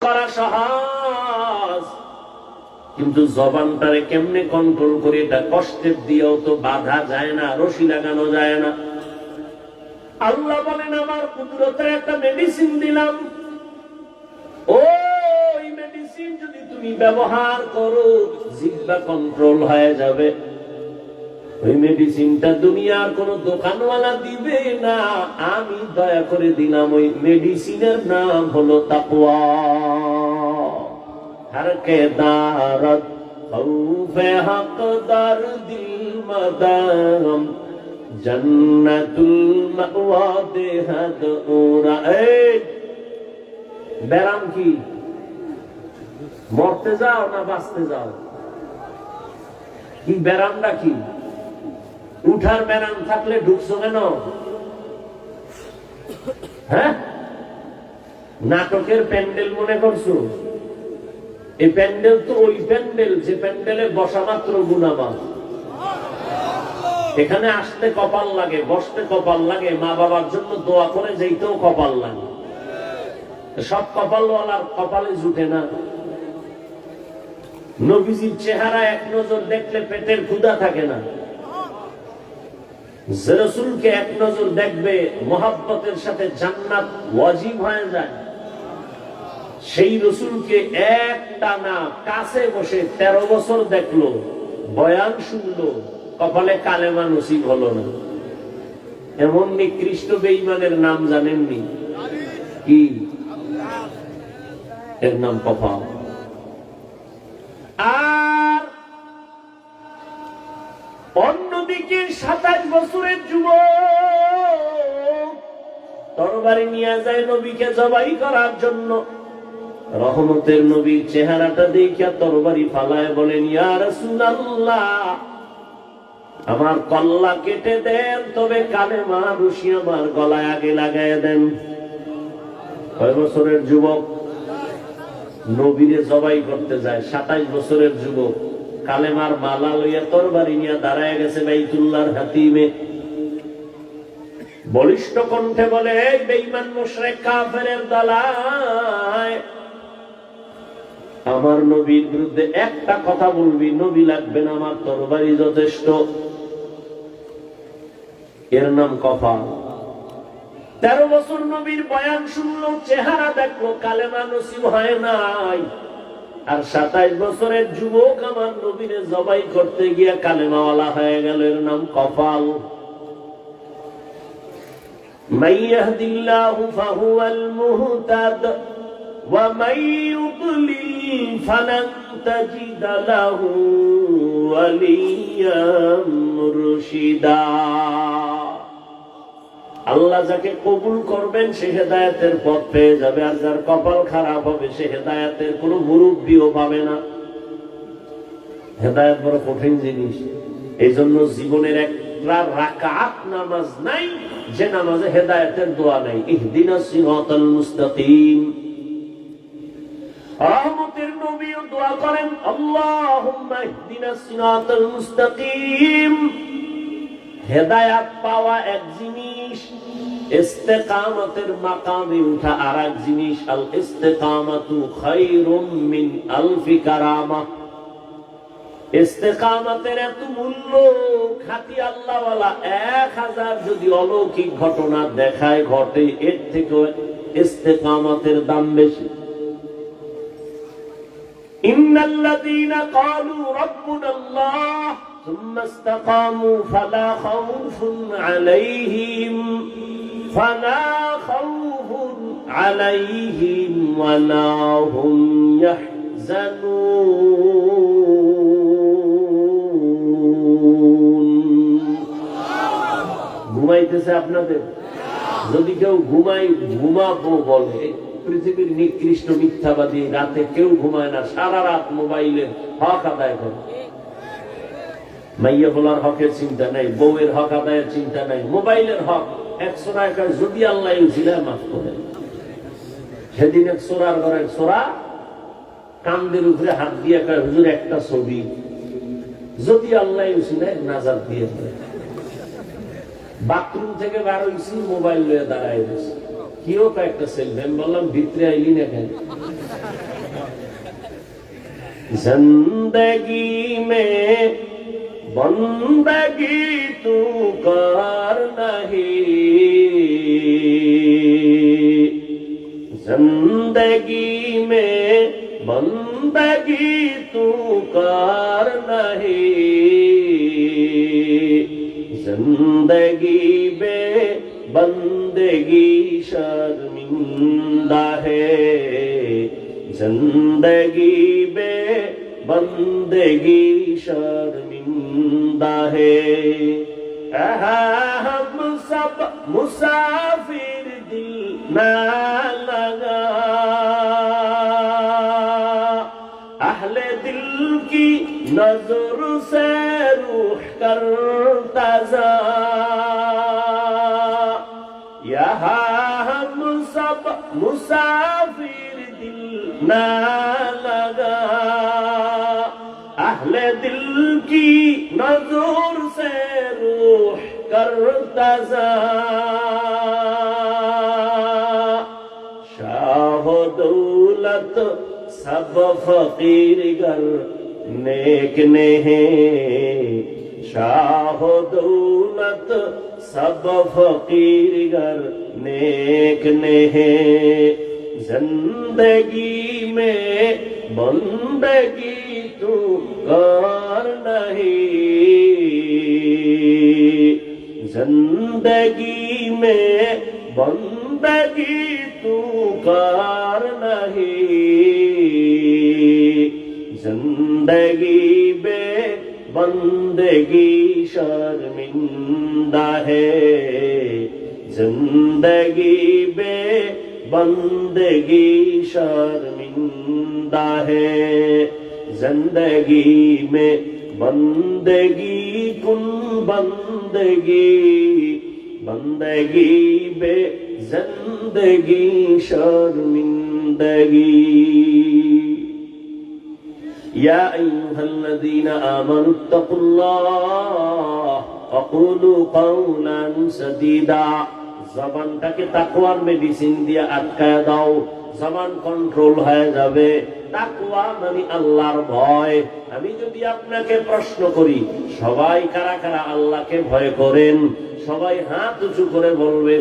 করা সহজ, কিন্তু জবানটারে কেমনে কন্ট্রোল করে এটা কষ্টের দিয়েও তো বাধা যায় না, রশি লাগানো যায় না। আল্লাহ বলেন আমার কুদরতের একটা মেডিসিন দিলাম, ওই মেডিসিন যদি তুমি ব্যবহার করো জিহ্বা কন্ট্রোল হয়ে যাবে। ওই মেডিসিনটা দুনিয়ার কোন দোকানওয়ালা দিবে না, আমি দয়া করে দিলাম। ওই মেডিসিনের নাম হলো তাকওয়া। हर के दारत खौफे हकदार दिल मदाम जन्नतुल मावा देहत ओरा। ব্যারাম কি? মরতে যাও না বাঁচতে যাও? কি ব্যারামটা কি? উঠার ব্যারাম থাকলে ঢুকছো কেন? হ্যাঁ, নাটকের প্যান্ডেল মনে করছো? এই প্যান্ডেল তো ওই প্যান্ডেল যে প্যান্ডেলে বসা মাত্র গুনাহগার। এখানে আসতে কপাল লাগে, বসতে কপাল লাগে, মা বাবার জন্য দোয়া করে যেতেও কপাল লাগে। সব কপালওয়ালার কপালে জুটে না। নবীজির চেহারা এক নজর দেখলে পেটের ক্ষুধা থাকে না। যে রাসূলকে এক নজর দেখবে মোহাব্বতের সাথে জান্নাত ওয়াজিব হয়ে যায়। সেই রাসূলকে একটানা কাছে বসে 13 বছর দেখলো, বয়ান শুনলো, কপালে কালেমা নসিব হলো না। এমন নিকৃষ্ট বেঈমানের নাম জানেননি? কি? এর নাম কপাল। আর অন্যদিকে 27 বছরের যুবক তরবারি নিয়ে যায় নবীকে জবাই করার জন্য। রহমতের নবীর চেহারাটা দেখিয়া তরবারি ফালায় বলেন, ইয়া রাসূলুল্লাহ, আমার কল্লা কেটে দেন, তবে কালেমা রশি আমার গলায় আগে লাগায় দেন। কয় বছরের যুবক নবীরে জবাই করতে যায়? 27 বছরের যুবক কালেমার মালা লইয়া তরবারি নিয়ে দাঁড়ায় গেছে বাইতুল্লাহর হাতিমে। বলিষ্ঠ কণ্ঠে বলে, এই বেঈমান মুশরিক কাফেরের দালাল, আমার নবীর বিরুদ্ধে একটা কথা বলবি, নবী লাগবে না, আমার তরবারি যথেষ্ট। এর নাম কপাল। 13 বছর নবীর বয়ান শুনলো, চেহারা দেখলো, কালেমা নসিব হয় নাই। আর 27 বছরের যুবক আমার নবীরে জবাই করতে গিয়ে কালেমাওয়ালা হয়ে গেল। এর নাম কপাল। মান ইয়াহদিল্লাহু ফাহুয়াল মুহতাদ ওয়া মান ইউদ্লিল ফালান তাজিদা লাহু ওয়ালিয়্যাম মুরশিদা। আল্লাহ যাকে কবুল করবেন সে হেদায়েতের পথ পেয়ে যাবে, আর যার কপাল খারাপ হবে সে হেদায়েতের কোনো মুরব্বিও পাবে না। হেদায়েত বড় কঠিন জিনিস। এই জন্য জীবনের একটা রাকাত নামাজ নাই যে নামাজে হেদায়েতের দোয়া নাই। ইহদিনাস সিরাতাল মুস্তাকিম। রহমতের নবীও দোয়া করেন, আল্লাহুম্মা ইহদিনাস সিরাতাল মুস্তাকিম। হেদায়াত পাওয়া এক জিনিস, ইস্তেকামতের মাকামে উঠা আরেক জিনিস। আল ইস্তেকামাতু খায়রুম মিন আলফি কারামা। ইস্তেকামতের এত মূল্য, খাঁটি আল্লাহওয়ালা 1000 যদি অলৌকিক ঘটনা দেখায় ঘটে, এর থেকে ইস্তেকামতের দাম বেশি। ইন্নাল্লাযীনা ক্বালু রাব্বুনাল্লাহ ثم استقاموا فلا خوف عليهم ولا هم يحزنون। ঘুমাইতেছে আপনাদের? যদি কেউ ঘুমাবো বলে, পৃথিবীর নিকৃষ্ট মিথ্যাবাদী, রাতে কেউ ঘুমায় না, সারা রাত মোবাইলের হক আদায় করে। মাইয়া বলার হকের চিন্তা নাই, বউয়ের হক আদায়ের চিন্তা নাই, মোবাইলের হক। 100 টাকা যদি আল্লাহ উজিলা মাফ করে। সেদিন এক সোরার ঘরের সোরা কান্দের উপরে হাত দিয়ে কয়, হুজুর একটা ছবি যদি আল্লাহ উজিলায় নাজাত দিয়ে দেয়। বাথরুম থেকে বার হইছি, মোবাইল লয়ে দাঁড়ায় গেছে। কিও তো একটা সেলফি। আমি বললাম ভিতরে আইলি না কেন? जिंदगी में बंदगी तू कर नहीं, जिंदगी में बंदगी तू कर नहीं, जिंदगी में बंदगी शर्मिंदा है, जिंदगी में बंदगी शर्मिंदा है। हम सब मुसाफिर दिल ना लगा, अहले दिल की नजर से रूह करता जा, यहाँ हम सब मुसाफिर दिल ना लगा, अहले दिल की नजर से रूह करता जा। शाह दौलत सब फकीर गर नेक ने हैं, शाह दौलत सब फकीर गर नेक ने हैं, जिंदगी में बंदगी तू कर नहीं, जिंदगी में बंदगी तू कर नहीं, जिंदगी में बंदगी शर्मिंदा है, जिंदगी में बंदगी शर्मिंदा है, जिंदगी में बंदगी कुन बंदगी, बंदगी बे जिंदगी शर्मिंदगी। या अय्युहल्लज़ीना आमनु तक़ुल्लाह वक़ूलू क़ौलन सदीदा। জবানটাকে তাকওয়ার মেডিসিন দিয়ে আটকায় দাও, জবান কন্ট্রোল হয়ে যাবে। তাকওয়া মানে আল্লাহর ভয়। আমি যদি আপনাকে প্রশ্ন করি, সবাই কারা কারা আল্লাহকে ভয় করেন? সবাই হাত উঁচু করে বলবে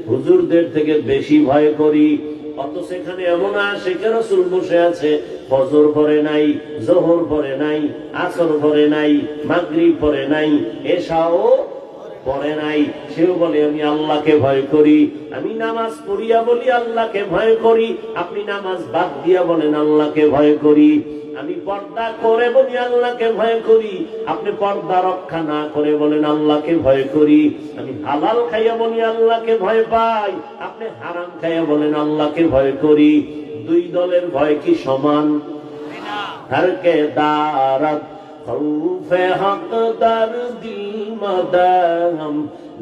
হুজুরদের থেকে বেশি ভয় করি। অত সেখানে এমন আশিকে রাসূল বসে আছে, ফজর পড়ে নাই, যোহর পড়ে নাই, আসর পড়ে নাই, মাগরিব পড়ে নাই, এশাও পড়ে নাই, সেও বলে আমি আল্লাহকে ভয় করি। আমি নামাজ পড়িয়া বলি আল্লাহকে ভয় করি, আপনি নামাজ বাদ দিয়া বলেন আল্লাহকে ভয় করি। আমি পর্দা করে বলি আল্লাহকে ভয় করি, আপনি পর্দা রক্ষা না করে বলেন আল্লাহকে ভয় করি। আমি হালাল খাইয়া বলি আল্লাহকে ভয় পাই, আপনি হারাম খাইয়া বলেন আল্লাহকে ভয় করি। দুই দলের ভয় কি সমান? হরকে দারাত খৌফে হক দার দিল মদহম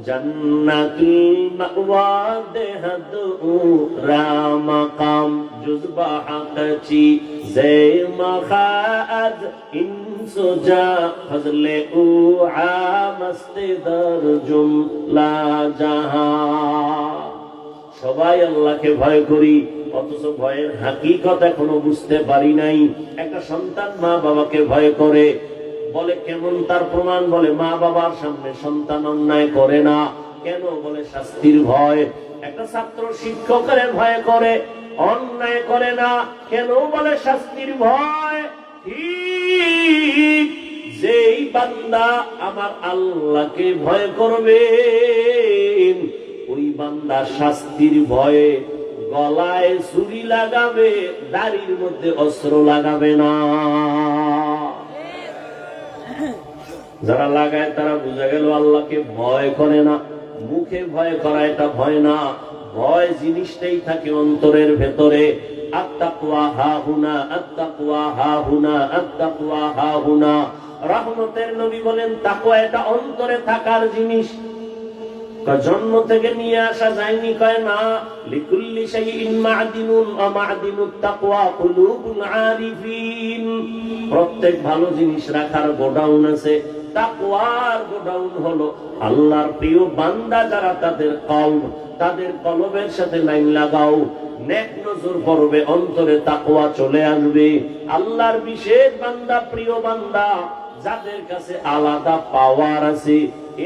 জন্নতুল মাওয়া দেহদ ও রামকাম জুজবা হকচি জে মখাদ ইনসুজা ফজলে ও আমস্তে দর জুমলা জাহান। সবাই আল্লাহকে ভয় করি, অথচ ভয়ের হাকিকত এখনো বুঝতে পারি নাই। একটা সন্তান মা বাবাকে ভয় করে, বলে কেমন তার প্রমাণ? বলে মা বাবার সামনে সন্তান অন্যায় করে না। কেন? বলে শাস্তির ভয়। একটা ছাত্র শিক্ষকের ভয় করে, অন্যায় করে না। কেন? বলে শাস্তির ভয়। ঠিক যেই বান্দা আমার আল্লাহকে ভয় করবে, ওই বান্দা শাস্তির ভয়ে গলায় ছুরি লাগাবে, দাড়ির মধ্যে অস্ত্র লাগাবে না। যারা লাগায় তারা বুঝা গেল আল্লাহকে ভয় করে না। মুখে ভয় করা এটা ভয় না, ভয় জিনিসটাই থাকে অন্তরের ভেতরে। আত্তাকওয়া হাহুনা, আত্তাকওয়া হাহুনা, আত্তাকওয়া হাহুনা। রহমতের নবী বলেন তাকওয়া এটা অন্তরে থাকার জিনিস, জন্ম থেকে নিয়ে আসা যায়নি। কয় না, লিকুল্লি শাইইন মা'দিনুন ওয়া মা'দিনুত তাকওয়া কুলুবুল আরিফিন। প্রত্যেক ভালো জিনিস রাখার গোডাউন আছে, তাকওয়ার গোডাউন হলো আল্লাহর প্রিয় বান্দা যারা, তাদের কলব, তাদের কলবের সাথে লাইন লাগাও। নেক নজর পড়বে, অন্তরে তাকওয়া চলে আসবে। আল্লাহর বিশেষ বান্দা, প্রিয় বান্দা, যাদের কাছে আলাদা পাওয়ার আছে,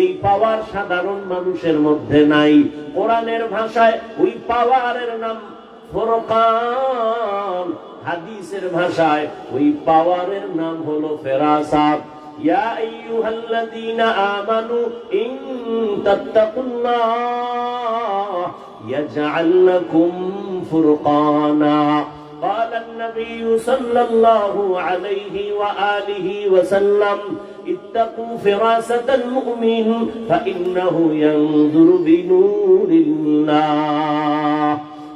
এই পাওয়ার সাধারণ মানুষের মধ্যে নাই। কোরআনের ভাষায় ওই পাওয়ারের নাম ফুরকান, হাদিসের ভাষায় ওই পাওয়ারের নাম হলো ফেরাসাত। ইয়া আইয়ুহাল্লাযীনা আমানু ইন তাত্তাকুল্লাহ ইয়াজআল লাকুম ফুরকানা। قال النبي صلى الله عليه وآله وسلم اتقوا فراسة المؤمن فإنه ينظر بنور الله।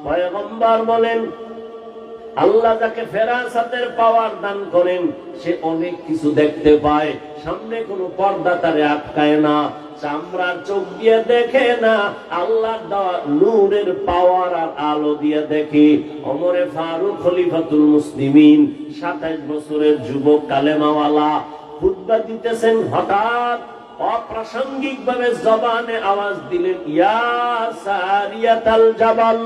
পয়গম্বর বলেন, আল্লাহ যাকে ফেরাসাতের পাওয়ার দান করেন সে অনেক কিছু দেখতে পায়। সামনে কোনো পর্দা তারে আটকায় না, চামড়ার চোখ দিয়ে দেখে না, আল্লাহর দেওয়া নূরের পাওয়ার আর আলো দিয়ে দেখে। ওমরে ফারুক খলিফাতুল মুসলিমিন, 27 বছরের যুবক কালেমাওয়ালা, খুতবা দিতেছেন, হঠাৎ অপ্রাসঙ্গিক ভাবে জবানে আওয়াজ দিলেন, ইয়া সারিয়াতাল জাবাল,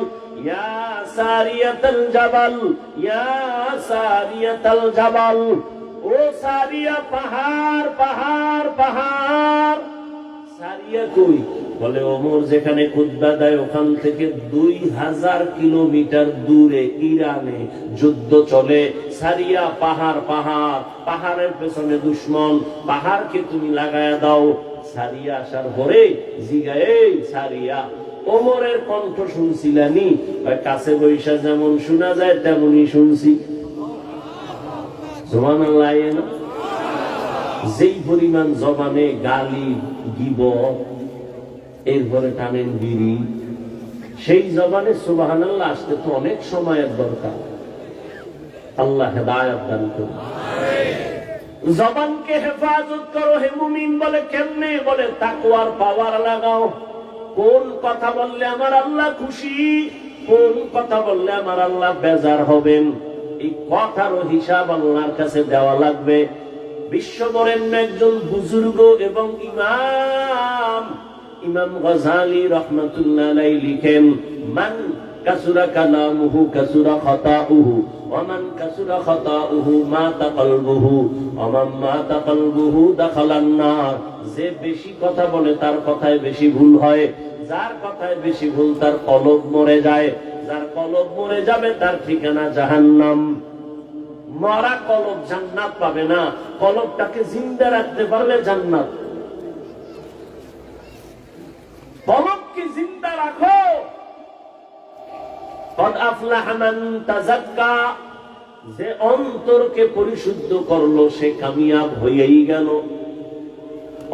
ইয়া সারিয়াতাল জাবাল, ইয়া সারিয়াতাল জাবাল। ও সারিয়া, পাহাড় পাহাড় পাহাড়। সারিয়া কই? বলে ওমর যেখানে খুতবা দেয় ওখান থেকে 2000 কিলোমিটার দূরে ইরানে যুদ্ধ চলে। সারিয়া পাহাড় পাহাড়, পাহাড়ের পেছনে দুশমন, পাহাড়কে তুমি লাগায়া দাও। সারিয়া আসার পরে জিগা, এই সারিয়া, ওমরের কণ্ঠ শুনছিলানি? কাছে বৈশা যেমন শোনা যায় তেমনই শুনছি। সুবহানাল্লাহ। যেই পরিমাণ জবানে গালি, গীবত, এরপরে টানেন বিড়ি, সেই জবানে সুবহানাল্লাহ আসতে তো অনেক সময়ের দরকার। আল্লাহ হেদায়েত দান করুন। জবানকে হেফাজত করো হে মুমিন। বলে কেমনে? বলে তাকওয়ার পাওয়ার লাগাও। কোন কথা বললে আমার আল্লাহ খুশি, কোন কথা বললে আমার আল্লাহ বেজার হবেন, এই কথারও হিসাব আল্লাহর কাছে দেওয়া লাগবে। বিশ্ববরেণ্য একজন বুজুর্গ এবং ইমাম, ইমাম গজালি রাহমাতুল্লাহ আলাইহি লিখেন, মান কাসুরা কালামুহু কাসুরা খাতাউহু ওয়া মান কাসুরা খাতাউহু মাতা কলবুহু ওয়া মান মাতা কলবুহু দাখালান নার। যে বেশি কথা বলে তার কথায় বেশি ভুল হয়, যার কথায় বেশি ভুল তার কলব মরে যায়, যার কলব মরে যাবে তার ঠিকানা জাহান্নাম। মরা কলব জান্নাত পাবে না, কলবটাকে জিন্দা রাখতে পারলে জান্নাত। কলবকে জিন্দা রাখো। কদ আফলাহা মান তাযাক্কা, যে অন্তরকে পরিশুদ্ধ করলো সে কামিয়াব হয়েই গেল।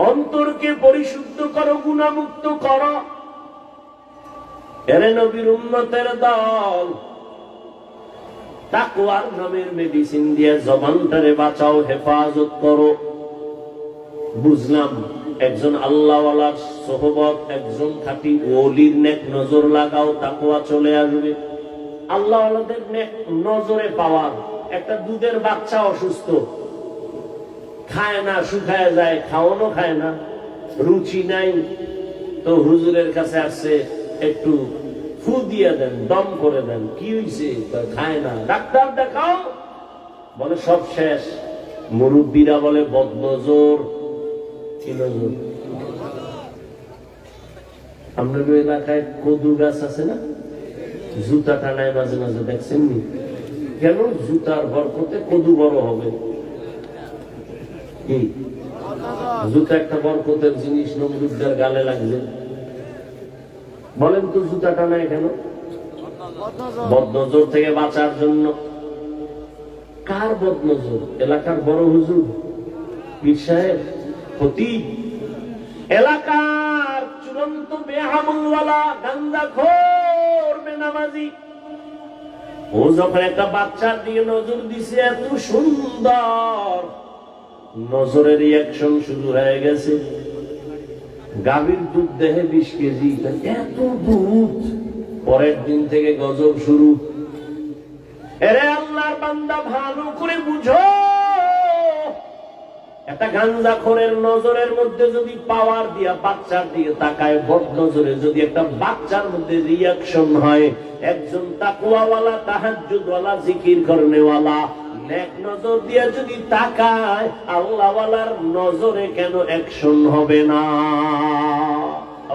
অন্তরকে পরিশুদ্ধ করো, গুনাহমুক্ত করো। এরে নবীর উম্মতের দল, তাকওয়ার নামের মেডিসিন দিয়ে জবানটারে বাঁচাও, হেফাজত করো। বুঝলাম একজন আল্লাহওয়ালার সোহবত, একজন খাঁটি ওলির নেক নজর লাগাও, তাকওয়া চলে আসবে। আল্লাহওয়ালাদের নেক নজরে পাওয়ার। একটা দুধের বাচ্চা অসুস্থ, খায় না, শুকায় যায়, খাওয়ানো খায় না, রুচি নাই, তো হুজুরের কাছে আসছে, একটু ফু দিয়ে দেন, দম করে দেন। কি হয়েছে? খায় না, ডাক্তার দেখাও। বলে সব শেষ। মুরব্বীরা বলে বদনজর। কি নজর? আপনাদের এলাকায় কদু গাছ আছে না? জুতা টানায় মাঝে মাঝে, দেখছেন নি? কেন? জুতার বরকতে কদু বড় হবে। কি জুতা একটা বরকতের জিনিস, নমরুদ্দার গালে লাগছে। বলেন তো জুতা টানায় কেন? বদনজর থেকে বাঁচার জন্য। কার বদনজর? এলাকার বড় হুজুর, পীর সাহেব, খতিব, এলাকার চূড়ান্ত বেহামুলওয়ালা, গাঞ্জাখোর, বেনামাজি। ও যখন একটা বাচ্চার দিকে নজর দিছে, এত সুন্দর, নজরের রিয়াকশন শুরু হয়ে গেছে। গাভীর দুধ দেহে 20 কেজি, এত দুধ। পরের দিন থেকে গজব শুরু। এরে আল্লাহর বান্দা, ভালো করে বুঝো, একটা গাঞ্জাখোরের নজরের মধ্যে যদি পাওয়ার দিয়া বাচ্চার দিয়ে তাকায়, বদ নজরে যদি একটা বাচ্চার মধ্যে রিয়াকশন হয়, একজন তাকওয়াওয়ালা, তাহাজ্জুদওয়ালা, জিকির করনেওয়ালা নেক নজর দিয়ে যদি তাকায়, আল্লাহওয়ালার নজরে কেন অ্যাকশন হবে না?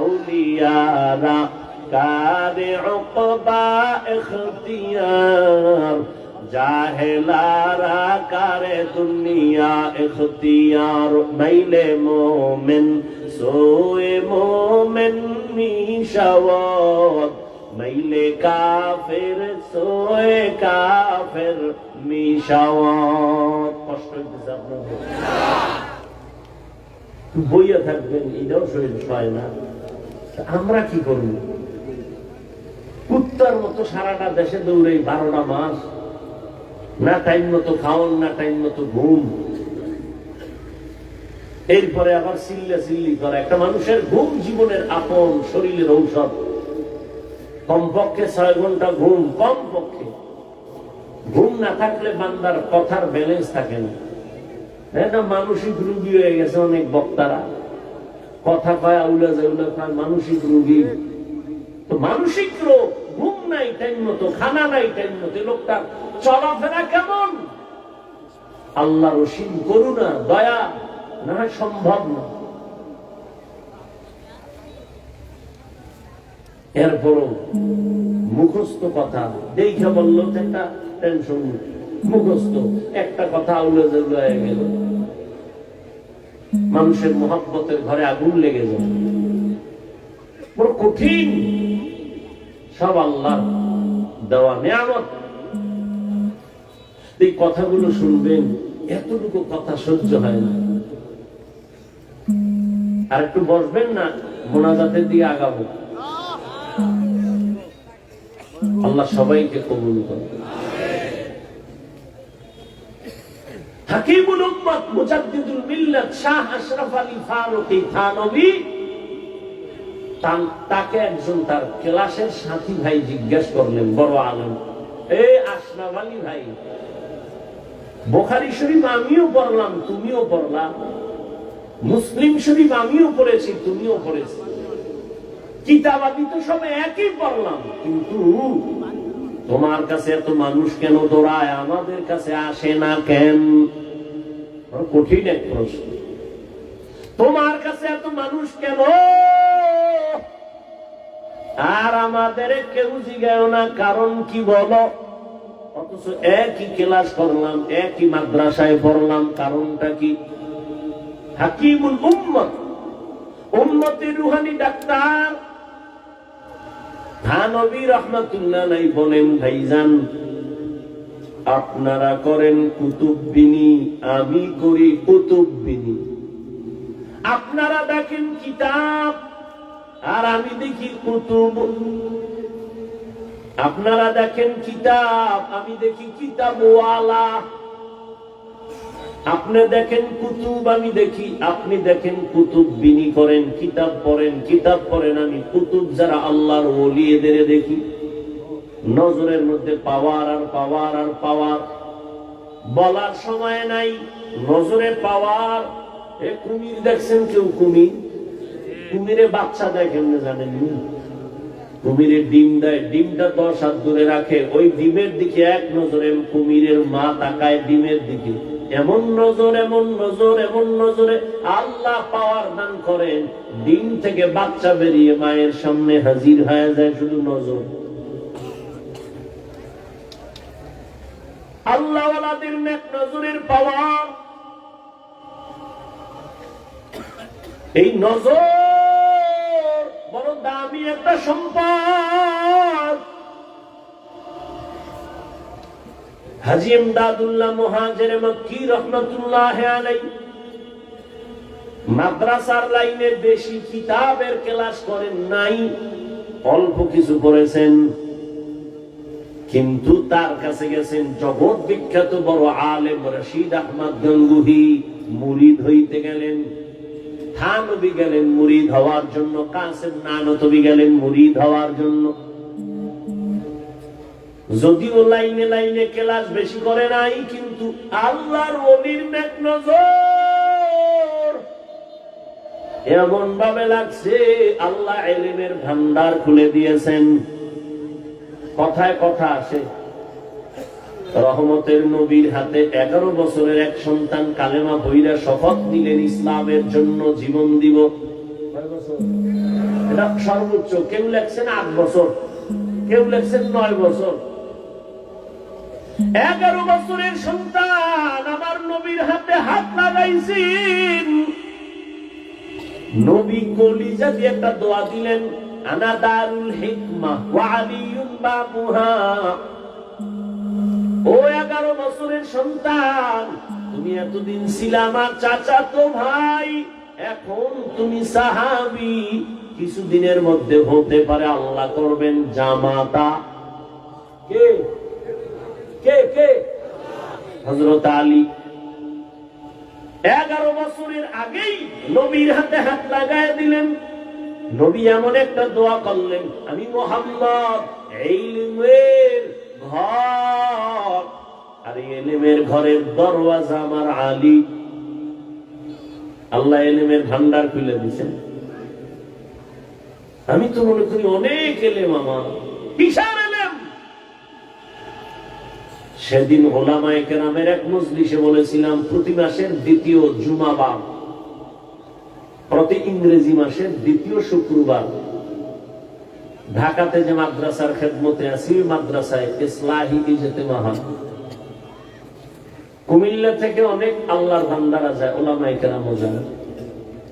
আউলিয়ারা কারে উকবা ইখতিয়ার, জাহেলারা কারে দুনিয়া ইখতিয়ার। মাইলে মোমেন সোয়ে মোমেন মিশাওয়াত, মাইলে কাফের সোয়ে কাফের মিশাওয়াত। কষ্ট হইতেছে আপনাদের? বইয়া থাকবেন, এটাও শরীর হয় না। আমরা কি করব? কুত্তার মতো সারাটা দেশে দৌড়ে 12টা মাস, না টাইম মতো খাওয়ান, না টাইম মতো ঘুম, এরপরে আবার চিল্লা চিল্লি করা। একটা মানুষের ঘুম জীবনের আপন, শরীরের ঔষধ। কমপক্ষে 6 ঘন্টা ঘুম, কমপক্ষে। ঘুম না থাকলে বান্দার কথার ব্যালেন্স থাকে না। এটা মানসিক রোগী হয়ে গেছে অনেক বক্তারা, কথা কয় আউলা জাউলা কয়, মানসিক রোগী। তো মানসিক রোগ, ঘুম নাই টাইম মতো, খানা নাই টাইম মতো, লোকটা চলাফেরা কেমন? আল্লাহর অসীম করুণা, দয়া না হয় সম্ভব না। এরপরও মুখস্থ কথা দেখে বললো একটা টেনশন, মুখস্থ একটা কথা আউলা জাউলা হয়ে গেল, মানুষের মহব্বতের ঘরে আগুন লেগে যায়। বড় কঠিন। সব আল্লাহর দেওয়া নিয়ামত। এই কথাগুলো শুনবেন, এতটুকু কথা সহ্য হয় না। আর একটু বসবেন না, মোনাজাতের দিকে আগাবো। আল্লাহ সবাইকে কবুল করুন। হাকিমুল উম্মত মুজাদ্দিদুল মিল্লাত শাহ আশরাফ আলী ফারুকী থানভী, তাকে একজন তার ক্লাসের সাথী ভাই জিজ্ঞেস করলেন, বড় আলেম, আশরাফ আলী ভাই, বুখারী শরীফ আমিও পড়লাম, তুমিও পড়লা, মুসলিম শরীফ আমিও পড়েছি, তুমিও পড়েছি, কিতাবাদি তো সব একই পড়লাম, কিন্তু তোমার কাছে এত মানুষ কেন দৌড়ায়, আমাদের কাছে আসে না কেন? কঠিন এক প্রশ্ন। তোমার কাছে এত মানুষ কেন আর আমাদের কেউ জিজ্ঞাসা না, কারণ কি বলো? অথচ একই ক্লাস করলাম, একই মাদ্রাসায় পড়লাম, কারণটা কি? হাকিমুল উম্মত, উম্মতের রুহানি ডাক্তার থানভী রাহমাতুল্লাহ আলাইহি বলেন, ভাইজান আপনারা করেন কুতুববিনী, আমি করি কুতুববিনী। আপনারা দেখেন কিতাব আর আমি দেখি কুতুব। আপনারা দেখেন কিতাব, আমি দেখি কিতাবওয়ালা। আপনি দেখেন কুতুব, আমি দেখি, আপনি দেখেন কুতুববিনী করেন, কিতাব পড়েন, কিতাব পড়েন, আমি কুতুব যারা আল্লাহর ওলি এদের দেখি। নজরের মধ্যে পাওয়ার আর পাওয়ার আর পাওয়ার, বলার সময় নাই। নজরে পাওয়ার। কুমির দেখছেন কেউ? কুমির, কুমিরে বাচ্চা দেয় কেমনে জানেন? কুমিরের ডিম দেয়, ডিমটা 10 হাত দূরে রাখে, ওই ডিমের দিকে এক নজরে কুমিরের মা তাকায় ডিমের দিকে। এমন নজর, এমন নজর, এমন নজরে আল্লাহ পাওয়ার দান করেন, ডিম থেকে বাচ্চা বেরিয়ে মায়ের সামনে হাজির হয়ে যায়, শুধু নজর। আল্লাহ ওয়ালাদের নেক নজরের পাওয়ার। এই নজর বড় দামি একটা সম্পদ। হাজী ইমদাদুল্লাহ মুহাজিরে মক্কি রাহমাতুল্লাহ আলাইহি মাদ্রাসার লাইনে বেশি কিতাবের ক্লাস করেন নাই, অল্প কিছু করেছেন, কিন্তু তার কাছে গেছেন জগৎ বিখ্যাত বড় আলেম রশিদ আহমদ গঙ্গুহি, মুরিদ হইতে গেলেন। থানভী গেলেন মুরিদ হওয়ার জন্য, কাসেম নানতবী গেলেন মুরিদ হওয়ার জন্য। যদিও লাইনে লাইনে ক্লাস বেশি করে নাই, কিন্তু আল্লাহর ওলির নেক নজর এমন ভাবে লাগছে আল্লাহ ইলমের ভান্ডার খুলে দিয়েছেন। কথায় কথা আসে, রহমতের নবীর হাতে 11 বছরের এক সন্তান কালেমা পড়া শপথ নিলেন ইসলামের জন্য জীবন দিব। এটা সর্বোচ্চ। কেউ লেখছেন 8 বছর, কেউ লেখছেন 9 বছর। 11 বছরের সন্তান আমার নবীর হাতে হাত লাগাইছেন। নবী কলিজা দিয়ে একটা দোয়া দিলেন, আনা দারুল হিকমাহ ওয়া আলিয়ুন বাবুহা। ও 11 বছরের সন্তান, তুমি এতদিন ছিলে আমার চাচাতো ভাই, এখন তুমি সাহাবী। কিছুদিনের মধ্যে হতে পারে আল্লাহ করবেন জামাতা। কে কে কে? হযরত আলী। 11 বছরের আগেই নবীর হাতে হাত লাগায় দিলেন। নবী এমন একটা দোয়া করলেন, আমি মুহাম্মদ ইলমের ঘর, আর ইলমের ঘরের দরওয়াজা আমার আলী। আল্লাহ ইলমের ভান্ডার খুলে দিয়েছেন। আমি তো মনে করি অনেক ইলম আমার, বিশাল ইলম। সেদিন উলামায়ে কেরামের এক মজলিসে বলেছিলাম, প্রতি মাসের দ্বিতীয় জুমাবার, প্রতি ইংরেজি মাসের দ্বিতীয় শুক্রবার ঢাকাতে যে মাদ্রাসার খেদমতে আছি, মাদ্রাসায় ইসলাহি ইজতেমা হয়। কুমিল্লা থেকে অনেক আল্লাহর বান্দারা যায়, উলামায়ে কেরামও যায়।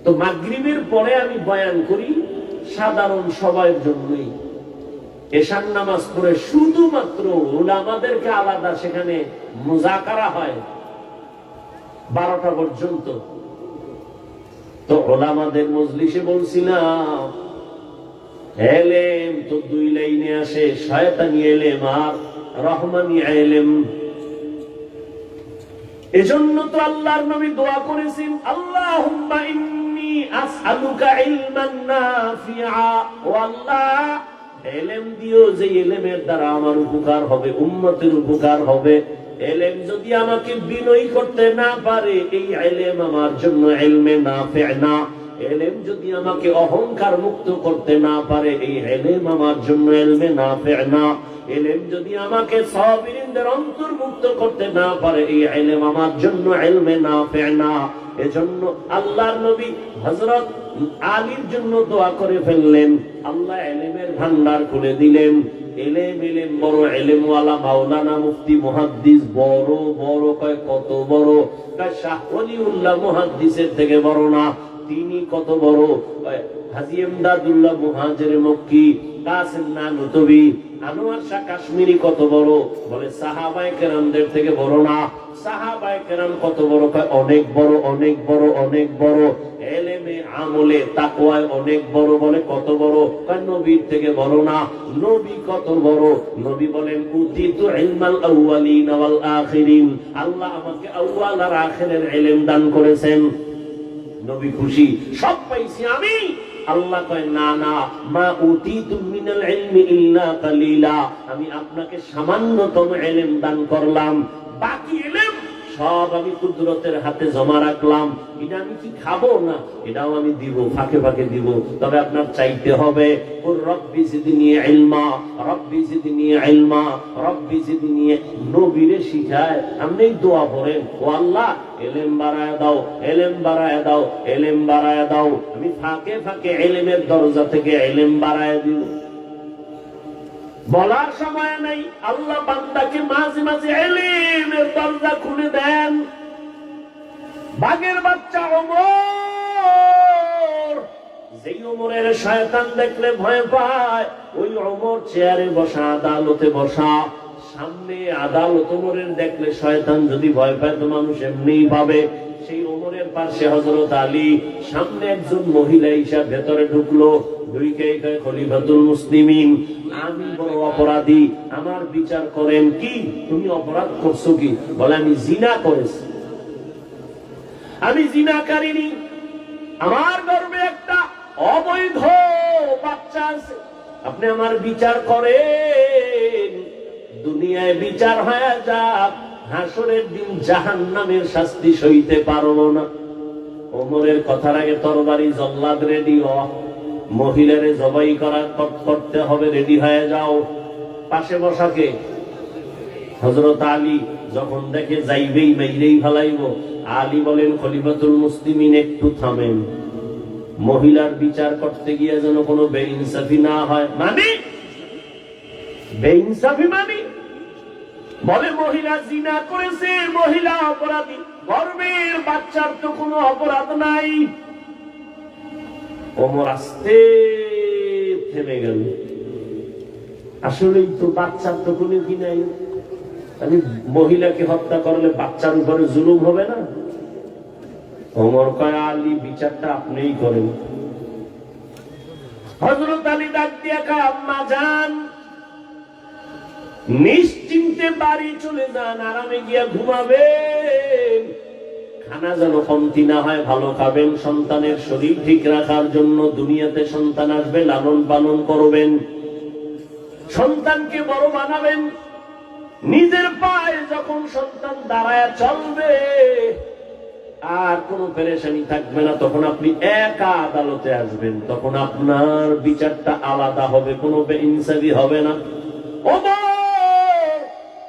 তো মাগরিবের পরে আমি বয়ান করি সাধারণ সবার জন্যই। এশার নামাজ পড়ে শুধুমাত্র উলামাদেরকে আলাদা সেখানে মুজাকারা হয় 12টা পর্যন্ত। তো উলামাদের মজলিসে বলছিলাম, ইলম তো 2 লাইনে আসে, শয়তানি ইলম আর রহমানি ইলম। এজন্য তো আল্লাহর নবী দোয়া করেছেন, আল্লাহুম্মা ইন্নী আসআলুকা ইলমান নাফিআ। ও আল্লাহ, ইলম দিও যে ইলমের দ্বারা আমার উপকার হবে, উম্মতের উপকার হবে। ইলম যদি আমাকে বিনয়ী করতে না পারে, এই ইলম আমার জন্য ইলমে নাফি' না। ইলম যদি আমাকে অহংকার মুক্ত করতে না পারে, এই ইলম আমার জন্য ইলমে নাফি' না। ইলম যদি আমাকে সাবিরিনদের অন্তর্ভুক্ত করতে না পারে, এই ইলম আমার জন্য ইলমে নাফি' না। এজন্য আল্লাহর নবী হযরত আলীর জন্য দোয়া করে ফেললেন, আল্লাহ ইলমের ভান্ডার খুলে দিলেন। ইলম বড়, ইলমওয়ালা মাওলানা মুফতি মুহাদ্দিস বড় বড়। কয় কত বড়? কয় শাহ ওলিউল্লাহ মুহাদ্দিসের থেকে বড় না। তিনি কত বড়? হাজী ইমদাদুল্লাহ মুহাজির মক্কি, কাসিম নানুতবি, আনোয়ার শাহ কাশ্মীরি কত বড়? বলে সাহাবায়ে কেরামদের থেকে বড় না। সাহাবায়ে কেরাম কত বড়? কয় অনেক বড়, অনেক বড়, অনেক বড়। ইলমে আমলে তাকওয়ায় অনেক বড়। বলে কত বড়? কয় নবীর থেকে বড় না। নবী কত বড়? নবী বলেন, উতিতু ইলমাল আউয়ালিন ওয়াল আখিরিন। আল্লাহ আমাকে আউয়াল আর আখিরের ইলম দান করেছেন। নবী খুশি, সব পাইছি আমি। আল্লাহ কয়, না না, মা উতিতু মিনাল ইলমি ইল্লা কালিলা। আমি আপনাকে সামান্যতম ইলম দান করলাম, বাকি ইলম সব আমি কুদরতের হাতে জমা রাখলাম। এটা আমি কি খাবো না? এটাও আমি দিব, ফাঁকে ফাঁকে দিব। তবে আপনার চাইতে হবে, কুর রব্বি জিদনি ইলমা, রব্বি জিদনি ইলমা, রব্বি জিদনি। নবীরে শিখায় আপনি দোয়া করেন, ও আল্লাহ ইলম বাড়ায় দাও, ইলম বাড়ায় দাও, ইলম বাড়ায় দাও। আমি ফাঁকে ফাঁকে ইলমের দরজা থেকে ইলম বাড়ায় দিব। বলার সময় নাই, আল্লাহ বান্দাকে মাঝে মাঝে ইলমের দরজা খুলে দেন। বাঘের বাচ্চা ওমর, যেই ওমরের শয়তান দেখলে ভয় পায়, ওই ওমর চেয়ারে বসা, আদালতে বসা। সামনে আদালত ওমরের দেখলে শয়তান যদি ভয় পায় তো মানুষ এমনিই পাবে। সেই ওমরের পাশে হযরত আলী, সামনে একজন মহিলা ঈশা ভেতরে ঢুকলো, ঢুকে কয়, খলিফাতুল মুসলিমিন, আমি বড় অপরাধী, আমার বিচার করেন। কি তুমি অপরাধ করছো কি? বলে আমি জিনা করেছি, আমি জিনা করিনি, আমার গর্ভে একটা অবৈধ বাচ্চা আছে, আপনি আমার বিচার করেন। দুনিয়ায় বিচার হয়ে যাক, হাসরের দিন জাহান্নামের শাস্তি সইতে পারবো না। ওমরের কথার আগে তরবারি জল্লাদ রেডি হ, মহিলারে জবাই করতে হবে, রেডি হয়ে যাও। পাশে বসাকে হযরত আলী যখন দেখে যাইবেই মাইরেই ফেলাইব, আলী বলেন খলিফাতুল মুসলিমিন একটু থামেন, মহিলার বিচার করতে গিয়ে যেন কোনো বেইনসাফি না হয়। মানে বেইনসাফি মানে বলে মহিলা জিনা করেছে, মহিলা অপরাধী, গর্ভের বাচ্চার তো কোনো অপরাধ নাই। ওমর আস্তে থেমে গেল, আসলেই তো বাচ্চার তো কোনো কি নাই, আমি মহিলাকে হত্যা করলে বাচ্চার উপরে জুলুম হবে না? ওমর কয় আলী বিচারটা আপনিই করেন। হযরত আলী ডাক দিয়া কয় আম্মা জান, নিশ্চিন্তে বাড়ি চলে যান, আরামে গিয়া ঘুমাবেন, খানা যেন কমতি না হয়, ভালো খাবেন, সন্তানের শরীর ঠিক রাখার জন্য। দুনিয়াতে সন্তান আসবে, লালন পালন করবেন, সন্তানকে বড় বানাবেন। নিজের পায়ে যখন সন্তান দাঁড়ায় চলবে, আর কোনো পেরেশানি থাকবে না, তখন আপনি একা আদালতে আসবেন, তখন আপনার বিচারটা আলাদা হবে, কোনো বেইনসাফি হবে না।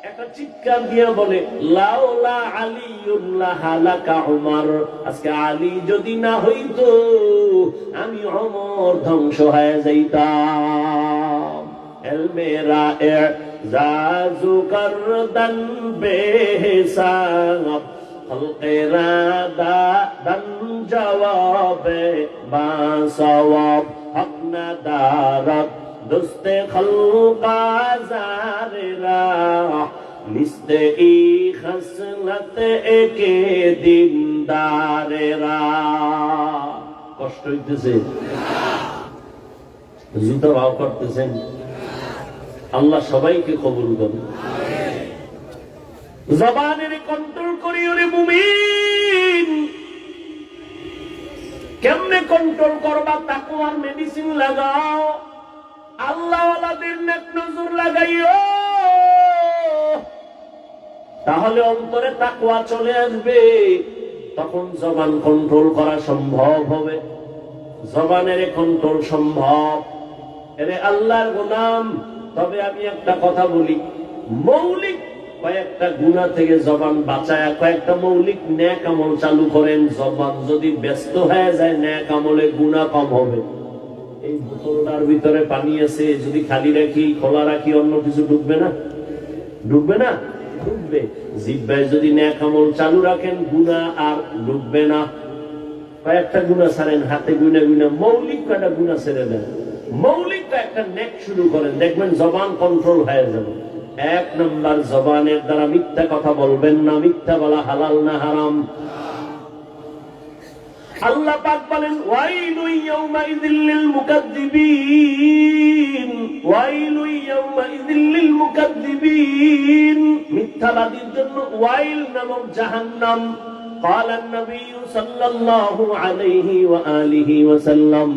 একটা চিৎকার দিয়ে বলে লাউলা আলিউল্লাহ হালাকা উমর, আজকে আলী যদি না হইতো আমি ওমর ধ্বংস হয়ে যাইতাম। এল মেরা এজাজু করদান বেহিসাব, খলকেরা দান জওয়াবে বাসওয়াব, হক না দারত দুস্তে খলকা জারেরা, নিস্তে ই খসলত একে দিনদারেরা। কষ্ট হইতেছে, জুতা ভাও করতেছেন, আল্লাহ সবাইকে কবুল করুন। জবানের কন্ট্রোল করি ওরে মুমিন। কেমনে কন্ট্রোল করবা? তাকওয়ার মেডিসিন লাগাও, আল্লাহ ওয়ালাদের নেক নজর লাগাইও, তাহলে অন্তরে তাকওয়া চলে আসবে, তখন জবান কন্ট্রোল করা সম্ভব হবে। জবানের কন্ট্রোল সম্ভব। এরে আল্লাহর গোলাম, তবে আমি একটা কথা বলি, মৌলিক কয়েকটা গুনাহ থেকে জবান বাঁচায় কয়েকটা মৌলিক নেক আমল চালু করেন। জবান যদি ব্যস্ত হয়ে যায়, নেক আমলে গুনাহ কম হবে। এই বোতলটার ভিতরে পানি আছে, যদি খালি রাখি, খোলা রাখি, অন্য কিছু ডুববে না? ডুববে না? ডুববে। জিহ্বায় যদি নেক আমল চালু রাখেন, গুনাহ আর ডুববে না। কয়েকটা গুনাহ ছাড়েন, হাতে গুনা গুনা মৌলিক কয়েকটা গুনাহ ছেড়ে দেন, মৌলিক একটা নেক শুরু করেন, দেখবেন জবান কন্ট্রোল হয়ে যাবে। এক নাম্বার, জবানের দ্বারা মিথ্যা কথা বলবেন না। মিথ্যা বলা হালাল না হারাম? আল্লাহ পাক বলেন ওয়াইলু ইয়াউমাইযিল লিল মুকাদ্দিবিন, ওয়াইলু ইয়াউমাইযিল লিল মুকাদ্দিবিন, মিথ্যাবাদীর জন্য ওয়াইল নামক জাহান্নাম। قال النبي صلى الله عليه وآله وسلم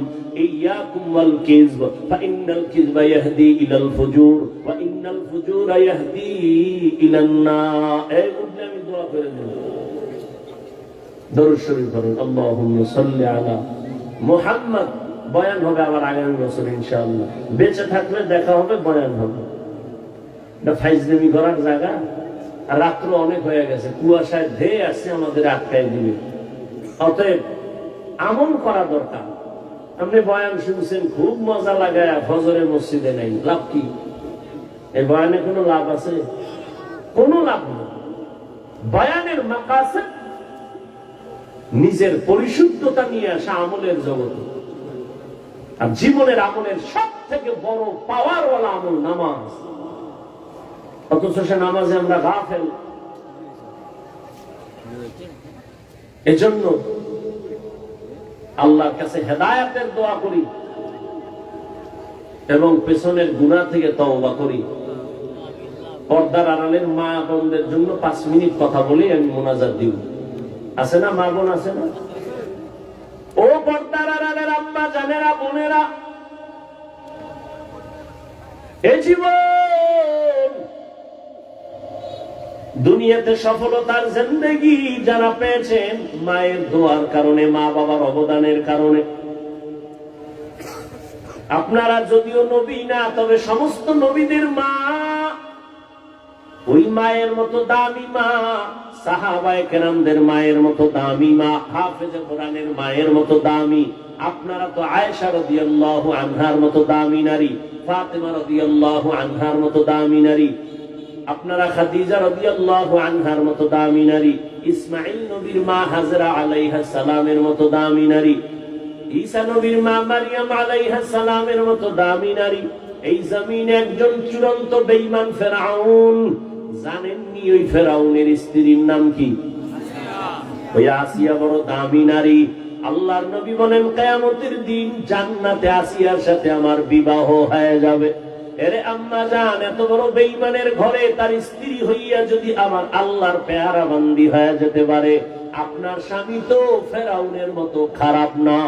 إياكم والكذب فإن الكذب يهدي إلى الفجور وإن الفجور يهدي إلى النار। এই বলে আমি দোয়া করে দেব, দরুদ শরীফ পড়ুন, আল্লাহুম্মা সাল্লি আলা মুহাম্মদ। বয়ান হবে আবার আগামী বছর ইনশাআল্লাহ, বেঁচে থাকলে দেখা হবে, বয়ান হবে। এটা ফাইজলামি করার জায়গা। রাত্র অনেক হয়ে গেছে, কুয়াশায় ধেয়ে আসছে, আমাদের আটকায় দিবে। অতএব আমল করা দরকার। আপনি বয়ান শুনছেন, খুব মজা লাগায়, ফজরে মসজিদে নাই, লাভ কি? এই বয়ানে কোনো লাভ আছে? কোনো লাভ নেই। বয়ানের মাকাসেদ নিজের পরিশুদ্ধতা নিয়ে আসা আমলের জগতে। আর জীবনের আমলের সব থেকে বড় পাওয়ারওয়ালা আমল নামাজ। অথচ সে নামাজে আমরা গাফেল। এজন্য আল্লাহর কাছে হেদায়েতের দোয়া করি এবং পেছনের গুনাহ থেকে তওবা করি। পর্দার আড়ালের মা বোনদের জন্য 5 মিনিট কথা বলি, আমি মোনাজাত দিব। আছে না মা বোন? আছে না? ও পর্দার আড়ালের আম্মা জানেরা, বোনেরা, এ জীবন দুনিয়াতে সফলতার জিন্দেগি যারা পেয়েছেন মায়ের দোয়ার কারণে, মা বাবার অবদানের কারণে। আপনারা যদিও নবী না, তবে সমস্ত নবীদের মা ওই মায়ের মতো দামি মা, সাহাবায়ে কেরামদের মায়ের মতো দামি মা, হাফেজে কোরআনের মায়ের মতো দামি। আপনারা তো আয়েশা রাদিয়াল্লাহু আনহার মতো দামি নারী, ফাতেমা রাদিয়াল্লাহু আনহার মতো দামি নারী, আপনারা খাদিজা রাদিয়াল্লাহু আনহার মতো দামি নারী, ইসমাঈল নবীর মা হাজরা আলাইহিস সালামের মতো দামি নারী, ঈসা নবীর মা মারইয়াম আলাইহিস সালামের মতো দামি নারী। এই জমিনে একজন চূড়ান্ত বেঈমান ফেরাউন, জানেননি ওই ফেরাউনের স্ত্রীর নাম কি? ওই আসিয়া বড় দামি নারী। আল্লাহর নবী বলেন কিয়ামতের দিন জান্নাতে আসিয়ার সাথে আমার বিবাহ হয়ে যাবে। এরে আম্মা জান, এত বড় বেঈমানের ঘরে তার স্ত্রী হইয়া যদি আমার আল্লাহর পেয়ারা বান্দি হয়ে যেতে পারে, আপনার স্বামী তো ফেরাউনের মতো খারাপ না।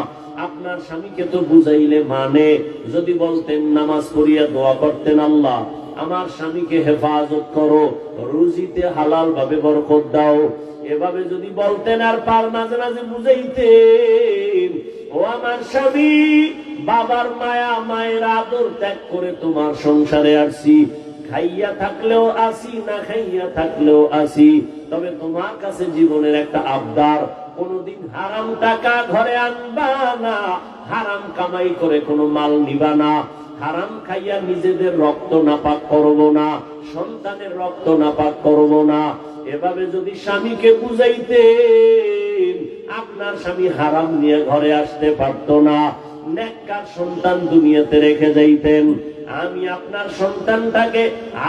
আপনার স্বামীকে তো বুঝাইলে মানে, যদি বলতেন নামাজ পড়িয়া দোয়া করতেন, আল্লাহ আমার স্বামীকে হেফাজত করো, রুজিতে হালাল ভাবে বরকত দাও, এভাবে যদি বলতেন, আর পার মাঝে মাঝে বুঝাইতেন, ও আমার স্বামী, বাবার মায়া মায়ের আদর ত্যাগ করে তোমার সংসারে আসছি, খাইয়া থাকলেও আসি, না খাইয়া থাকলেও আসি, তবে তোমার কাছে জীবনের একটা আবদার, কোনদিন হারাম টাকা ঘরে আনবা না, হারাম কামাই করে কোনো মাল নিবা না, হারাম খাইয়া নিজেদের রক্ত নাপাক করবো না, সন্তানের রক্ত নাপাক করবো না। এভাবে যদি স্বামীকে বুঝাইতেন, আপনার স্বামী হারাম নিয়ে ঘরে আসতে পারতো না, নেককার সন্তান দুনিয়াতে রেখে যাইতেন। আমি আপনার সন্তানটাকে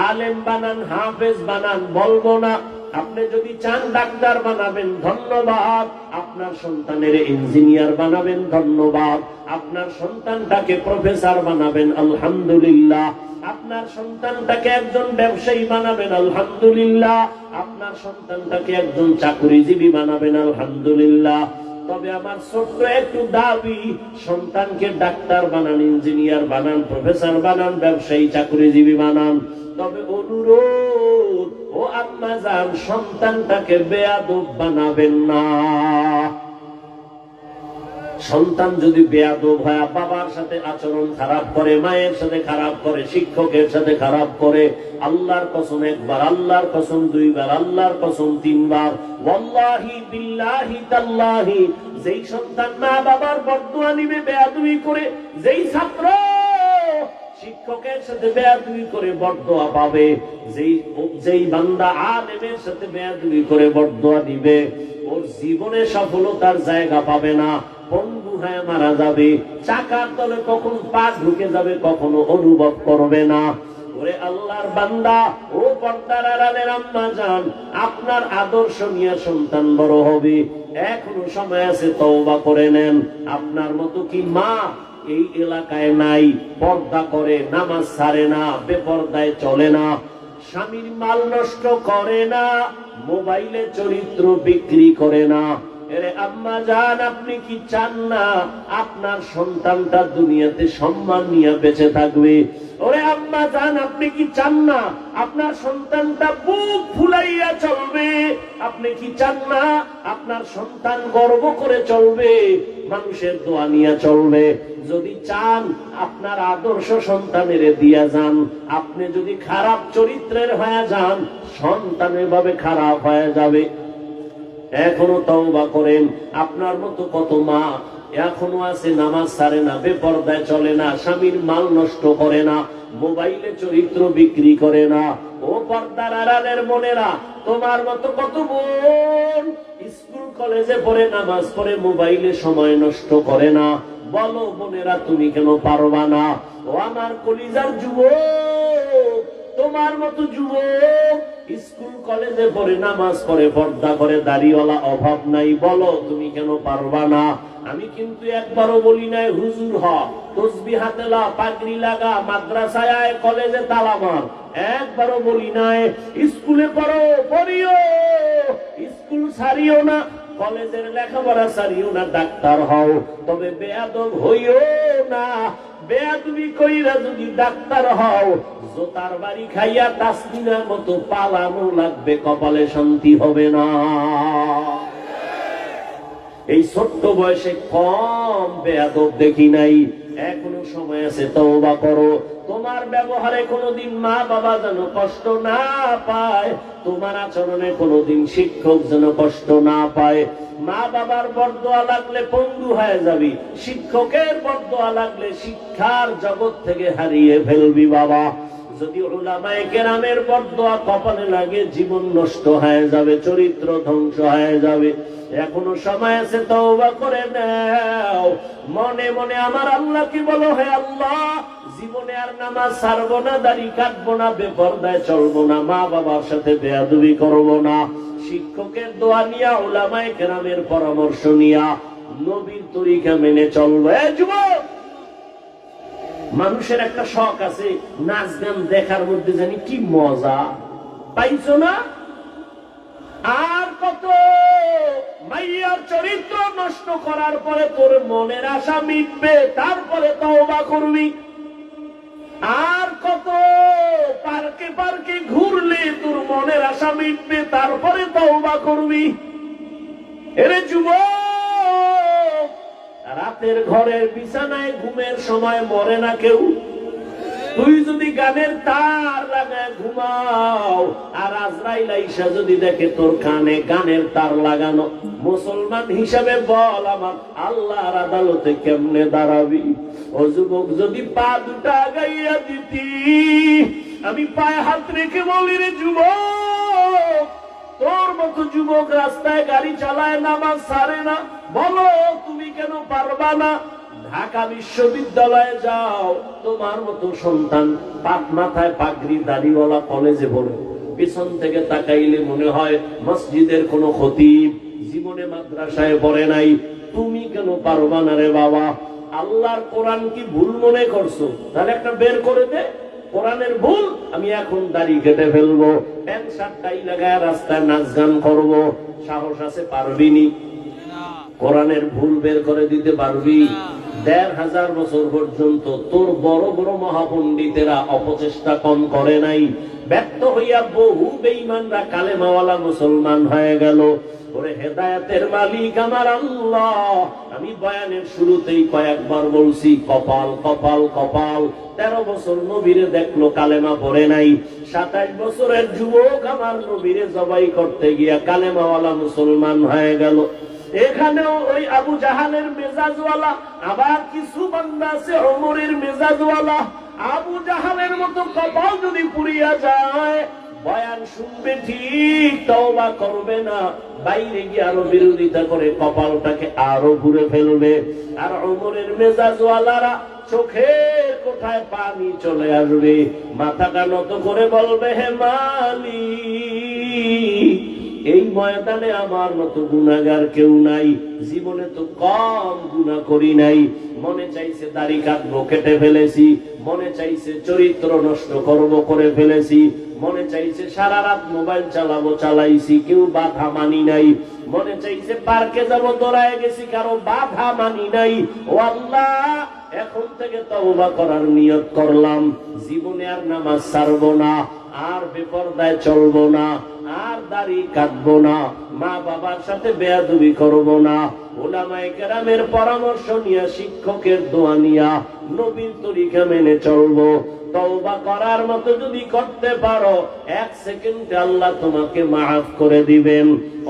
আলেম বানান, হাফেজ বানান বলবো না। আপনি যদি চান ডাক্তার বানাবেন, ধন্যবাদ। আপনার সন্তানের ইঞ্জিনিয়ার বানাবেন, ধন্যবাদ। আপনার সন্তানটাকে প্রফেসর বানাবেন, আলহামদুলিল্লাহ। আপনার সন্তানটাকে একজন ব্যবসায়ী বানাবেন, আলহামদুলিল্লাহ। আপনার সন্তানটাকে একজন চাকরিজীবী বানাবেন, আলহামদুলিল্লাহ। তবে আমার ছোট্ট একটু দাবি, সন্তানকে ডাক্তার বানান, ইঞ্জিনিয়ার বানান, প্রফেসর বানান, ব্যবসায়ী চাকরিজীবী বানান, তবে অনুরোধ, ও আম্মা জান, সন্তানটাকে বেয়াদব বানাবেন না। সন্তান যদি বেয়াদব হয়, বাবার সাথে আচরণ খারাপ করে, মায়ের সাথে খারাপ করে, শিক্ষকের সাথে খারাপ করে, আল্লাহর কসম একবার, আল্লাহর কসম দুইবার, আল্লাহর কসম তিনবার, ওয়াল্লাহি বিল্লাহি তাল্লাহি, যেই সন্তান মা বাবার বদদুয়া নিবে বেয়াদবি করে, যেই ছাত্র শিক্ষকের সাথে বেয়াদবি করে বদদুয়া পাবে, যেই বান্দা আলেমের সাথে বেয়াদবি করে বদদুয়া দিবে, ওর জীবনে সফলতার জায়গা পাবে না, পঙ্গু হয়ে মারা যাবে, চাকার তলে কখন পা ঢুকে যাবে কখনো অনুভব করবে না। ওরে আল্লাহর বান্দা, ও পর্দার আড়ালের আম্মা জান, আপনার আদর্শ নিয়ে সন্তান বড় হবে, এখনো সময় আছে, তওবা করে নেন। আপনার মতো কি মা এই এলাকায় নাই? পর্দা করে, নামাজ ছাড়ে না, বেপর্দায় চলে না, স্বামীর মাল নষ্ট করে না, মোবাইলে চরিত্র বিক্রি করে না। এরে আম্মা জান, আপনি কি চান না আপনার সন্তানটা দুনিয়াতে সম্মান নিয়ে বেঁচে থাকবে? ওরে আম্মা জান, আপনি কি চান না আপনার সন্তানটা বুক ফুলাইয়া চলবে? আপনি কি চান না আপনার সন্তান গর্ব করে চলবে, মানুষের দোয়া নিয়ে চলবে? যদি চান, আপনার আদর্শ সন্তানের দিয়া যান। আপনি যদি খারাপ চরিত্রের হয়ে যান, সন্তান এভাবে খারাপ হয়ে যাবে। এখনো তওবা করেন। আপনার মতো কত মা এখনো আছে, নামাজ ছাড়ে না, বেপর্দায় চলে না, স্বামীর মাল নষ্ট করে না, মোবাইলে চরিত্র বিক্রি করে না। ও পর্দার আড়ালের বোনেরা, তোমার মতো কত বোন স্কুল কলেজে পড়ে, নামাজ পড়ে, মোবাইলে সময় নষ্ট করে না। বলো বোনেরা, তুমি কেন পারবা না? ও আমার কলিজার যুবক, তোমার মতো যুবক স্কুল কলেজে পড়ে, নামাজ পড়ে, পর্দা করে, দাড়িওয়ালা অভাব নাই, বলো তুমি কেন পারবা না? আমি কিন্তু একবারও বলি নাই হুজুর হ, তসবিহ হাতে লা, পাগড়ি লাগা, মাদ্রাসায় আয়, কলেজে তালা মার, একবারও বলি নাই। স্কুলে পড়ো, পড়িও, স্কুল ছাড়িও না, কলেজের লেখাপড়া ছাড়িও না, ডাক্তার হও, তবে বেয়াদব হইও না। বেয়াদবি কইরা যদি ডাক্তার হও, জোতার বাড়ি খাইয়া তাসমিনার মতো পালানো লাগবে, কপালে শান্তি হবে না। এই ছোট্ট বয়সে কম বেয়াদব দেখি নাই। এখনো সময় আছে, তওবা করো। তোমার ব্যবহারে কোনোদিন মা বাবা যেন কষ্ট না পায়, তোমার আচরণে কোনোদিন শিক্ষক যেন কষ্ট না পায়। মা বাবার বরদোয়া লাগলে পঙ্গু হয়ে যাবি, শিক্ষকের বরদোয়া লাগলে শিক্ষার জগৎ থেকে হারিয়ে ফেলবি বাবা। যদি উলামায়ে কেরামের বরদোয়া কপালে লাগে, জীবন নষ্ট হয়ে যাবে, চরিত্র ধ্বংস হয়ে যাবে। এখনো সময় আছে, তওবা করে নাও। মনে মনে আমার আল্লাহকে বলো, হে আল্লাহ, জীবনে আর নামাজ ছাড়বো না, দাড়ি কাটবো না, বেপরদায় চলবো না, মা বাবার সাথে বেয়াদবি করবো না। শিক্ষকের দোয়া নিয়া, উলামায়ে কেরামের পরামর্শ নিয়া, নবীর তরিকা মেনে চলবো। যুবক, মানুষের একটা শখ আছে, নাচ গান দেখার মধ্যে জানি কি মজা পাইছো না? আর কত মাইয়ার চরিত্র নষ্ট করার পরে তোর মনের আশা মিটবে, তারপরে তওবা করবি। আর কত পার্কে পার্কে ঘুরলে তোর মনের আশা মিটবে, তারপরে তওবা করবি। এরে যুবক, রাতের ঘরের বিছানায় ঘুমের সময় মরে না কেউ। তুই যদি গানের তার লাগায় ঘুমাও, আর আজরাইল আইসা যদি দেখে তোর কানে গানের তার লাগানো, মুসলমান হিসাবে বল, আমার আল্লাহর আদালতে কেমনে দাঁড়াবি? ও যুবক, যদি পা দুটা গাইয়া দিতি, আমি পায়ে হাত রেখে বলি, রে যুবক, তোর মতো যুবক রাস্তায় গাড়ি চালায়, নামাজ ছাড়ে না, বলো তুমি কেন পারবা না? ঢাকা বিশ্ববিদ্যালয়ে যাও, তোমার মতো সন্তান পাক মাথায় পাগড়ি দাড়িওয়ালা কলেজে পড়ে, পিছন থেকে তাকাইলে মনে হয় মসজিদের কোন খতিব, জীবনে মাদ্রাসায় পড়ে নাই। তুমি কেন পারবা না রে বাবা? আল্লাহর কোরআন কি ভুল মনে করছো? তাহলে একটা বের করে দে, কোরআনের ভুল। আমি এখন দাড়ি কেটে ফেলবো, প্যান্ট শার্ট টাই লাগায় রাস্তায় নাচ গান করবো, সাহস আছে? পারবিনি। কোরআনের ভুল বের করে দিতে পারবি? ১৫০০ বছর পর্যন্ত তোর বড় বড় মহাপণ্ডিতেরা অপচেষ্টা কম করে নাই। ব্যর্থ হইয়া বহু বেঈমানরা কালেমাওয়ালা মুসলমান হয়ে গেল। ওরে হেদায়েতের মালিক আমার আল্লাহ, আমি বয়ানের শুরুতেই কয়েকবার বলছি, কপাল কপাল কপাল। ১৩ বছর নবীরে দেখলো, কালেমা পড়ে নাই। ২৭ বছরের যুবক আমার নবীরে জবাই করতে গিয়া কালেমাওয়ালা মুসলমান হয়ে গেল। এখানেও ওই আবু জাহালের মেজাজওয়ালা, আবার কিছু বান্দা আছে ওমরের মেজাজওয়ালা। আবু জাহালের মতো কপাল যদি পুড়িয়া যায়, বয়ান শুনবে ঠিক, তওবা করবে না, বাইরে গিয়ে আরো বিরোধিতা করে কপালটাকে আরো ঘুরে ফেলবে। আর ওমরের মেজাজওয়ালারা চোখের কোঠায় পানি চলে আসবে, মাথাটা নত করে বলবে, হে মালিক, এই ময়দানে আমার মতো গুনাহগার কেউ নাই, জীবনে তো কম গুনাহ করি নাই। মনে চাইছে দাড়ি কাটবো, কেটে ফেলেছি। মনে চাইছে চরিত্র নষ্ট করব, করে ফেলেছি। মনে চাইছে সারা রাত মোবাইল চালাবো, চালাইছি, কেউ বাধা মানি নাই। মনে চাইছে পার্কে যাব, দৌড়ায় গেছি, কারো বাধা মানি নাই। ও আল্লাহ, এখন থেকে তওবা করার নিয়ত করলাম, জীবনে আর নামাজ ছাড়বো না, আর বেপরদায় চলবো না, আর দাড়ি কাটবো না, মা বাবার সাথে বেয়াদবি করবো না। উলামায়ে কেরামের পরামর্শ নিয়া, শিক্ষকের দোয়া নিয়া, নবীর তরিকা মেনে চলবো। তওবা করার মতো যদি করতে পারো, 1 সেকেন্ডে আল্লাহ তোমাকে মাফ করে দিবেন।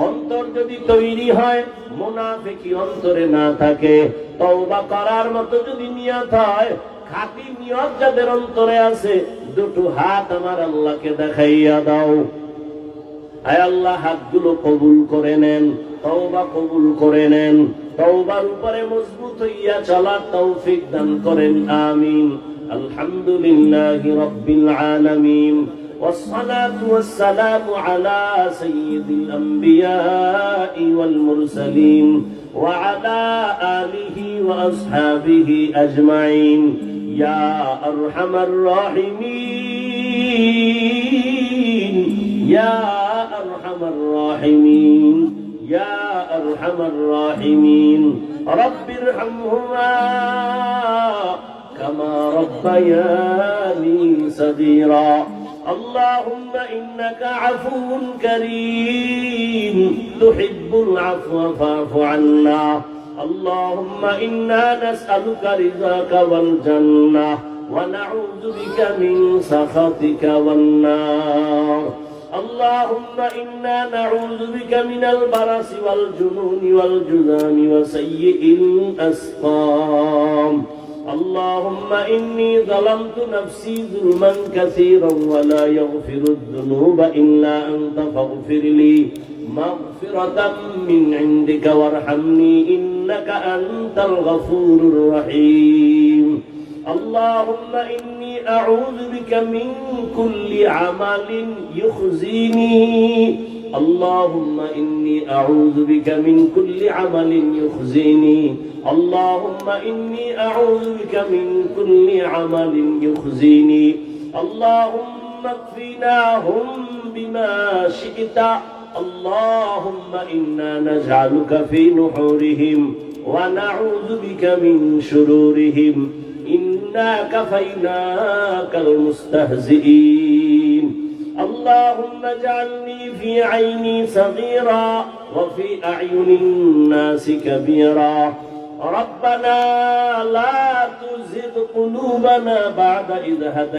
অন্তর যদি তৈরি হয়, মুনাফিকি অন্তরে না থাকে, তওবা করার মতো যদি নিয়ত হয়, খাঁটি নিয়ত যাদের অন্তরে আছে, দুটো হাত আমার আল্লাহকে দেখাইয়া দাও। আয় আল্লাহ, হাতগুলো কবুল করে নেন, তওবা কবুল করে নেন, তওবার উপরে মজবুত হইয়া চলার তৌফিক দান করেন, আমিন। আলহামদুলিল্লাহি রাব্বিল আলামিন, والصلاة والسلام على سيد الأنبياء والمرسلين وعلى آله وأصحابه أجمعين يا أرحم الراحمين يا أرحم الراحمين يا أرحم الراحمين رب ارحمهما كما ربياني صغيرا اللهم إنك عفو كريم تحب العفو فاعف عنا اللهم إنا نسألك رضاك والجنة ونعوذ بك من سخطك والنار اللهم إنا نعوذ بك من البرص والجنون والجذام وسيء الأسقام اللهم إني ظلمت نفسي ظلما كثيرا ولا يغفر الذنوب إلا أنت فاغفر لي مغفرة من عندك وارحمني إنك أنت الغفور الرحيم اللهم إني أعوذ بك من كل عمل يخزيني اللهم إني أعوذ بك من كل عمل يخزيني اللهم إني أعوذ بك من كل عمل يخزيني اللهم اكفناهم بما شئت اللهم إنا نجعلك في نحورهم ونعوذ بك من شرورهم إنا كفيناك المستهزئين اللهم اجعلني في عيني صغيرا وفي أعين الناس كبيرا ربنا لا تزغ قلوبنا بعد إذ هديتنا